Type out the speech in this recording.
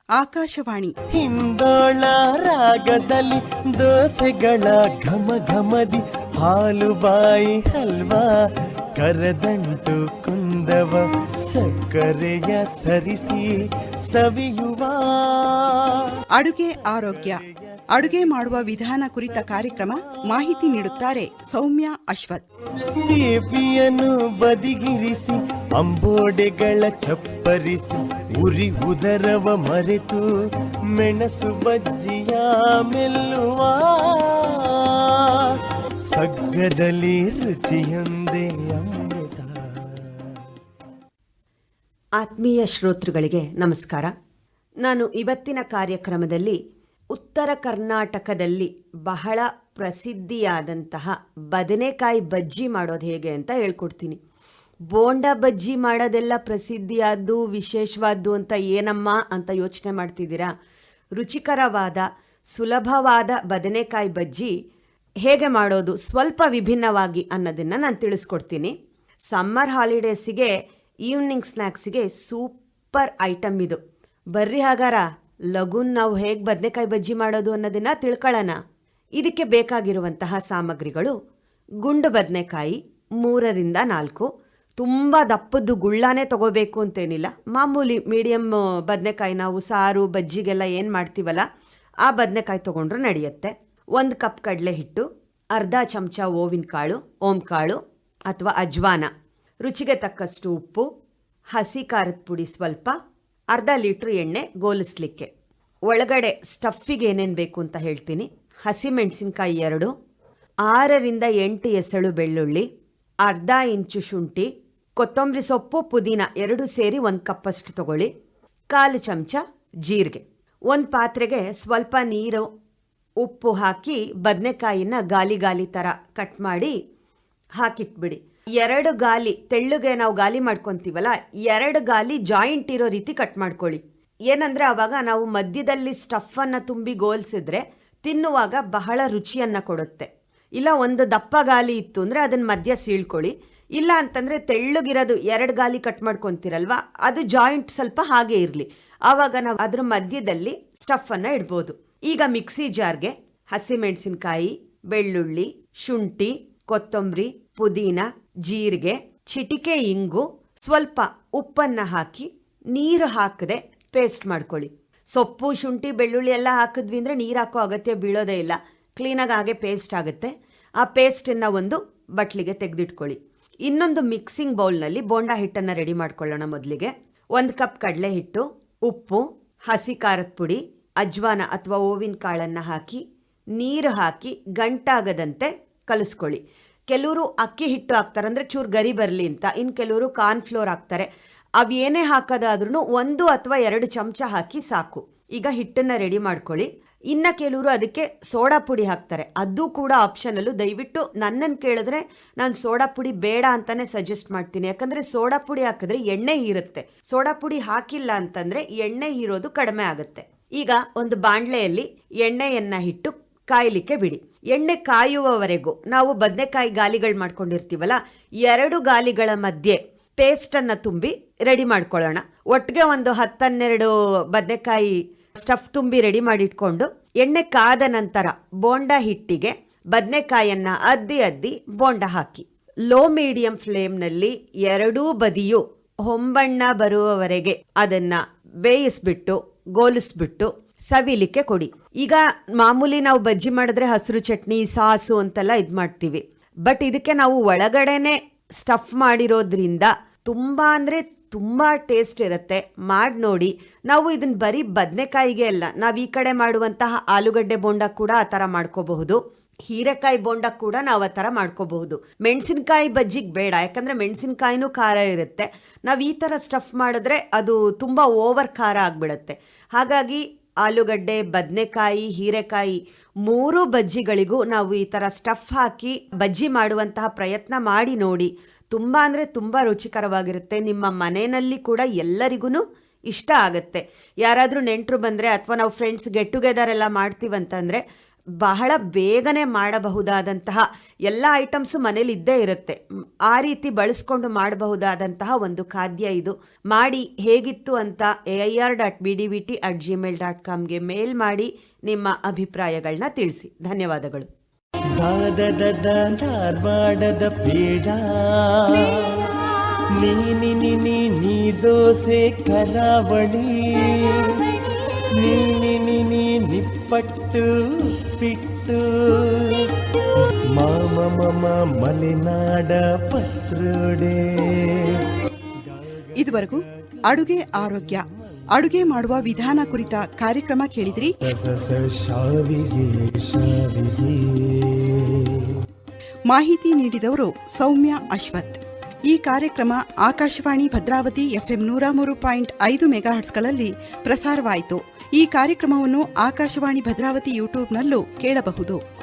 ಆಕಾಶವಾಣಿ ಹಿಂದೋಳ ರಾಗದಲ್ಲಿ ದೋಸೆಗಳ ಘಮ ಘಮದಿ ಹಾಲು ಬಾಯಿ ಹಲ್ವಾ ಕರದಂಟು ಕುಂದವ ಸಕ್ಕರೆಯ ಸರಿಸಿ ಸವಿಯುವ ಅಡುಗೆ ಆರೋಗ್ಯ, ಅಡುಗೆ ಮಾಡುವ ವಿಧಾನ ಕುರಿತ ಕಾರ್ಯಕ್ರಮ. ಮಾಹಿತಿ ನೀಡುತ್ತಾರೆ ಸೌಮ್ಯ ಅಶ್ವಥ್. ದೇವಿಯನ್ನು ಬದಿಗಿರಿಸಿ ಅಂಬೋಡೆಗಳ ಚಪ್ಪರಿಸಿ ಉರಿ ಉದರವ ಮರೆತು ಮೆಣಸು ಬಜ್ಜಿಯ ಮೆಲ್ಲುವ ಸಗ್ಗದಲ್ಲಿ ರುಚಿಯೊಂದೇ ಅಮೃತ. ಆತ್ಮೀಯ ಶ್ರೋತೃಗಳಿಗೆ ನಮಸ್ಕಾರ. ನಾನು ಇವತ್ತಿನ ಕಾರ್ಯಕ್ರಮದಲ್ಲಿ ಉತ್ತರ ಕರ್ನಾಟಕದಲ್ಲಿ ಬಹಳ ಪ್ರಸಿದ್ಧಿಯಾದಂತಹ ಬದನೆಕಾಯಿ ಬಜ್ಜಿ ಮಾಡೋದು ಹೇಗೆ ಅಂತ ಹೇಳ್ಕೊಡ್ತೀನಿ. ಬೋಂಡ ಬಜ್ಜಿ ಮಾಡೋದೆಲ್ಲ ಪ್ರಸಿದ್ಧಿಯಾದ್ದು ವಿಶೇಷವಾದ್ದು ಅಂತ ಏನಮ್ಮ ಅಂತ ಯೋಚನೆ ಮಾಡ್ತಿದ್ದೀರಾ? ರುಚಿಕರವಾದ ಸುಲಭವಾದ ಬದನೆಕಾಯಿ ಬಜ್ಜಿ ಹೇಗೆ ಮಾಡೋದು ಸ್ವಲ್ಪ ವಿಭಿನ್ನವಾಗಿ ಅನ್ನೋದನ್ನು ನಾನು ತಿಳಿಸ್ಕೊಡ್ತೀನಿ. ಸಮ್ಮರ್ ಹಾಲಿಡೇಸಿಗೆ ಈವ್ನಿಂಗ್ ಸ್ನ್ಯಾಕ್ಸಿಗೆ ಸೂಪರ್ ಐಟಮ್ ಇದು. ಬರ್ರಿ ಹಾಗಾರ ಲಘುನ್ ನಾವು ಹೇಗೆ ಬದನೆಕಾಯಿ ಬಜ್ಜಿ ಮಾಡೋದು ಅನ್ನೋದನ್ನು ತಿಳ್ಕೊಳ್ಳೋಣ. ಇದಕ್ಕೆ ಬೇಕಾಗಿರುವಂತಹ ಸಾಮಗ್ರಿಗಳು: ಗುಂಡು ಬದನೆಕಾಯಿ 3ರಿಂದ 4, ತುಂಬ ದಪ್ಪದ್ದು ಗುಳ್ಳಾನೇ ತೊಗೋಬೇಕು ಅಂತೇನಿಲ್ಲ, ಮಾಮೂಲಿ ಮೀಡಿಯಮ್ ಬದನೆಕಾಯಿ ನಾವು ಸಾರು ಬಜ್ಜಿಗೆಲ್ಲ ಏನು ಮಾಡ್ತೀವಲ್ಲ ಆ ಬದನೆಕಾಯಿ ತೊಗೊಂಡ್ರೂ ನಡೆಯುತ್ತೆ. 1 ಕಪ್ ಕಡಲೆ ಹಿಟ್ಟು, ಅರ್ಧ ಚಮಚ ಓಂಕಾಳು ಅಥವಾ ಅಜ್ವಾನ, ರುಚಿಗೆ ತಕ್ಕಷ್ಟು ಉಪ್ಪು, ಹಸಿ ಖಾರದ ಪುಡಿ ಸ್ವಲ್ಪ, ಅರ್ಧ ಲೀಟ್ರ್ ಎಣ್ಣೆ ಗೋಲಿಸ್ಲಿಕ್ಕೆ. ಒಳಗಡೆ ಸ್ಟಫಿಗೆ ಏನೇನು ಬೇಕು ಅಂತ ಹೇಳ್ತೀನಿ. ಹಸಿಮೆಣಸಿನ್ಕಾಯಿ 2, 6ರಿಂದ 8 ಎಸಳು ಬೆಳ್ಳುಳ್ಳಿ, ಅರ್ಧ ಇಂಚು ಶುಂಠಿ, ಕೊತ್ತಂಬರಿ ಸೊಪ್ಪು, ಪುದೀನ 2 ಸೇರಿ 1 ಕಪ್ಪಷ್ಟು ತಗೊಳ್ಳಿ, 1/4 ಚಮಚ ಜೀರಿಗೆ. 1 ಪಾತ್ರೆಗೆ ಸ್ವಲ್ಪ ನೀರು ಉಪ್ಪು ಹಾಕಿ ಬದನೆಕಾಯಿನ ಗಾಲಿ ಥರ ಕಟ್ ಮಾಡಿ ಹಾಕಿಟ್ಬಿಡಿ. 2 ಗಾಲಿ ತೆಳ್ಳುಗೆ ನಾವು ಗಾಲಿ ಮಾಡ್ಕೊತೀವಲ್ಲ, 2 ಗಾಲಿ ಜಾಯಿಂಟ್ ಇರೋ ರೀತಿ ಕಟ್ ಮಾಡ್ಕೊಳ್ಳಿ. ಏನಂದರೆ ಆವಾಗ ನಾವು ಮಧ್ಯದಲ್ಲಿ ಸ್ಟಫನ್ನು ತುಂಬಿ ಗೋಲ್ಸಿದ್ರೆ ತಿನ್ನುವಾಗ ಬಹಳ ರುಚಿಯನ್ನು ಕೊಡುತ್ತೆ. ಇಲ್ಲ ಒಂದು ದಪ್ಪ ಗಾಲಿ ಇತ್ತು ಅಂದರೆ ಅದನ್ನು ಮಧ್ಯ ಸೀಳ್ಕೊಳ್ಳಿ. ಇಲ್ಲ ಅಂತಂದರೆ ತೆಳ್ಳಗಿರೋದು 2 ಗಾಲಿ ಕಟ್ ಮಾಡ್ಕೊತೀರಲ್ವ, ಅದು ಜಾಯಿಂಟ್ ಸ್ವಲ್ಪ ಹಾಗೆ ಇರಲಿ, ಆವಾಗ ನಾವು ಅದ್ರ ಮಧ್ಯದಲ್ಲಿ ಸ್ಟಫನ್ನು ಇಡ್ಬೋದು. ಈಗ ಮಿಕ್ಸಿ ಜಾರ್ಗೆ ಹಸಿಮೆಣಸಿನ್ಕಾಯಿ, ಬೆಳ್ಳುಳ್ಳಿ, ಶುಂಠಿ, ಕೊತ್ತಂಬರಿ, ಪುದೀನ, ಜೀರಿಗೆ, ಚಿಟಿಕೆ ಇಂಗು, ಸ್ವಲ್ಪ ಉಪ್ಪನ್ನು ಹಾಕಿ ನೀರು ಹಾಕದೆ ಪೇಸ್ಟ್ ಮಾಡ್ಕೊಳ್ಳಿ. ಸೊಪ್ಪು, ಶುಂಠಿ, ಬೆಳ್ಳುಳ್ಳಿ ಎಲ್ಲ ಹಾಕಿದ್ವಿ ಅಂದರೆ ನೀರು ಹಾಕೋ ಅಗತ್ಯ ಬೀಳೋದೇ ಇಲ್ಲ, ಕ್ಲೀನಾಗಿ ಹಾಗೆ ಪೇಸ್ಟ್ ಆಗುತ್ತೆ. ಆ ಪೇಸ್ಟನ್ನು ಒಂದು ಬಟ್ಲಿಗೆ ತೆಗೆದಿಟ್ಕೊಳ್ಳಿ. ಇನ್ನೊಂದು ಮಿಕ್ಸಿಂಗ್ ಬೌಲ್ನಲ್ಲಿ ಬೋಂಡ ಹಿಟ್ಟನ್ನು ರೆಡಿ ಮಾಡ್ಕೊಳ್ಳೋಣ. ಮೊದಲಿಗೆ 1 ಕಪ್ ಕಡಲೆ ಹಿಟ್ಟು, ಉಪ್ಪು, ಹಸಿ ಖಾರದ ಪುಡಿ, ಅಜ್ವಾನ ಅಥವಾ ಓವಿನ ಕಾಳನ್ನು ಹಾಕಿ ನೀರು ಹಾಕಿ ಗಂಟಾಗದಂತೆ ಕಲಿಸ್ಕೊಳ್ಳಿ. ಕೆಲವರು ಅಕ್ಕಿ ಹಿಟ್ಟು ಹಾಕ್ತಾರೆ, ಅಂದರೆ ಚೂರು ಗರಿ ಬರಲಿ ಅಂತ. ಇನ್ನು ಕೆಲವರು ಕಾರ್ನ್ಫ್ಲೋರ್ ಹಾಕ್ತಾರೆ. ಅವೇನೇ ಹಾಕೋದಾದ್ರೂ 1 ಅಥವಾ 2 ಚಮಚ ಹಾಕಿ ಸಾಕು. ಈಗ ಹಿಟ್ಟನ್ನು ರೆಡಿ ಮಾಡ್ಕೊಳ್ಳಿ. ಇನ್ನು ಕೆಲವರು ಅದಕ್ಕೆ ಸೋಡಾ ಪುಡಿ ಹಾಕ್ತಾರೆ, ಅದು ಕೂಡ ಆಪ್ಷನಲ್ಲು. ದಯವಿಟ್ಟು ನನ್ನನ್ನು ಕೇಳಿದ್ರೆ ನಾನು ಸೋಡಾ ಪುಡಿ ಬೇಡ ಅಂತಲೇ ಸಜೆಸ್ಟ್ ಮಾಡ್ತೀನಿ. ಯಾಕಂದರೆ ಸೋಡಾ ಪುಡಿ ಹಾಕಿದ್ರೆ ಎಣ್ಣೆ ಹೀರುತ್ತೆ, ಸೋಡಾ ಪುಡಿ ಹಾಕಿಲ್ಲ ಅಂತಂದರೆ ಎಣ್ಣೆ ಹೀರೋದು ಕಡಿಮೆ ಆಗುತ್ತೆ. ಈಗ ಒಂದು ಬಾಣಲೆಯಲ್ಲಿ ಎಣ್ಣೆಯನ್ನು ಇಟ್ಟು ಕಾಯಲಿಕ್ಕೆ ಬಿಡಿ. ಎಣ್ಣೆ ಕಾಯುವವರೆಗೂ ನಾವು ಬದನೆಕಾಯಿ ಗಾಲಿಗಳು ಮಾಡ್ಕೊಂಡಿರ್ತೀವಲ್ಲ, 2 ಗಾಲಿಗಳ ಮಧ್ಯೆ ಪೇಸ್ಟನ್ನು ತುಂಬಿ ರೆಡಿ ಮಾಡ್ಕೊಳ್ಳೋಣ. ಒಟ್ಟಿಗೆ ಒಂದು 10-12 ಬದನೆಕಾಯಿ ಸ್ಟಫ್ ತುಂಬಿ ರೆಡಿ ಮಾಡಿಟ್ಕೊಂಡು ಎಣ್ಣೆ ಕಾದ ನಂತರ ಬೋಂಡ ಹಿಟ್ಟಿಗೆ ಬದನೆಕಾಯನ್ನು ಅದ್ದಿ ಬೋಂಡ ಹಾಕಿ ಲೋ ಮೀಡಿಯಂ ಫ್ಲೇಮ್ನಲ್ಲಿ 2 ಬದಿಯು ಹೊಂಬಣ್ಣ ಬರುವವರೆಗೆ ಅದನ್ನು ಬೇಯಿಸ್ಬಿಟ್ಟು ಗೋಲಿಸ್ಬಿಟ್ಟು ಸವಿಲಿಕ್ಕೆ ಕೊಡಿ. ಈಗ ಮಾಮೂಲಿ ನಾವು ಬಜ್ಜಿ ಮಾಡಿದ್ರೆ ಹಸಿರು ಚಟ್ನಿ, ಸಾಸು ಅಂತೆಲ್ಲ ಇದು ಮಾಡ್ತೀವಿ. ಬಟ್ ಇದಕ್ಕೆ ನಾವು ಒಳಗಡೆನೆ ಸ್ಟಫ್ ಮಾಡಿರೋದ್ರಿಂದ ತುಂಬ ಟೇಸ್ಟ್ ಇರುತ್ತೆ. ಮಾಡಿ ನೋಡಿ. ನಾವು ಇದನ್ನು ಬರೀ ಬದನೆಕಾಯಿಗೆ ಅಲ್ಲ, ನಾವು ಈ ಕಡೆ ಮಾಡುವಂತಹ ಆಲೂಗಡ್ಡೆ ಬೋಂಡ ಕೂಡ ಆ ಥರ ಮಾಡ್ಕೋಬಹುದು, ಹೀರೆಕಾಯಿ ಬೋಂಡ ಕೂಡ ನಾವು ಆ ಥರ ಮಾಡ್ಕೋಬಹುದು. ಮೆಣಸಿನ್ಕಾಯಿ ಬಜ್ಜಿಗೆ ಬೇಡ, ಯಾಕಂದರೆ ಮೆಣಸಿನ್ಕಾಯಿನೂ ಖಾರ ಇರುತ್ತೆ. ನಾವು ಈ ಥರ ಸ್ಟಫ್ ಮಾಡಿದ್ರೆ ಅದು ತುಂಬ ಓವರ್ ಖಾರ ಆಗಿಬಿಡುತ್ತೆ. ಹಾಗಾಗಿ ಆಲೂಗಡ್ಡೆ, ಬದನೆಕಾಯಿ, ಹೀರೆಕಾಯಿ 3 ಬಜ್ಜಿಗಳಿಗೂ ನಾವು ಈ ಥರ ಸ್ಟಫ್ ಹಾಕಿ ಬಜ್ಜಿ ಮಾಡುವಂತಹ ಪ್ರಯತ್ನ ಮಾಡಿ ನೋಡಿ. ತುಂಬ ರುಚಿಕರವಾಗಿರುತ್ತೆ. ನಿಮ್ಮ ಮನೆಯಲ್ಲಿ ಕೂಡ ಎಲ್ಲರಿಗೂ ಇಷ್ಟ ಆಗುತ್ತೆ. ಯಾರಾದರೂ ನೆಂಟರು ಬಂದರೆ ಅಥವಾ ನಾವು ಫ್ರೆಂಡ್ಸ್ ಗೆಟ್ ಟುಗೆದರ್ ಎಲ್ಲ ಮಾಡ್ತೀವಂತಂದರೆ ಬಹಳ ಬೇಗನೆ ಮಾಡಬಹುದಾದಂತಹ ಎಲ್ಲ ಐಟಮ್ಸು ಮನೇಲಿ ಇದ್ದೇ ಇರುತ್ತೆ. ಆ ರೀತಿ ಬಳಸ್ಕೊಂಡು ಮಾಡಬಹುದಾದಂತಹ ಒಂದು ಖಾದ್ಯ ಇದು. ಮಾಡಿ ಹೇಗಿತ್ತು ಅಂತ air.bdvt@gmail.comಗೆ ಮೇಲ್ ಮಾಡಿ ನಿಮ್ಮ ಅಭಿಪ್ರಾಯಗಳನ್ನ ತಿಳಿಸಿ. ಧನ್ಯವಾದಗಳು. ದಾದದ ಧಾರವಾಡದ ಪೇಡ, ನೀ ದೋಸೆ ಕರಾವಳಿ, ನೀ ನಿಪ್ಪಟ್ಟು ಪಿಟ್ಟು, ಮಾಮ ಮಲೆನಾಡ ಪತ್ರೊಡೆ. ಇದುವರೆಗೂ ಅಡುಗೆ ಆರೋಗ್ಯ, ಅಡುಗೆ ಮಾಡುವ ವಿಧಾನ ಕುರಿತ ಕಾರ್ಯಕ್ರಮ ಕೇಳಿದ್ರಿ. ಮಾಹಿತಿ ನೀಡಿದವರು ಸೌಮ್ಯ ಅಶ್ವಥ್. ಈ ಕಾರ್ಯಕ್ರಮ ಆಕಾಶವಾಣಿ ಭದ್ರಾವತಿ FM 103.5 ಮೆಗಾಹರ್ಟ್ಸ್ಗಳಲ್ಲಿ ಪ್ರಸಾರವಾಯಿತು. ಈ ಕಾರ್ಯಕ್ರಮವನ್ನು ಆಕಾಶವಾಣಿ ಭದ್ರಾವತಿ ಯೂಟ್ಯೂಬ್ನಲ್ಲೂ ಕೇಳಬಹುದು.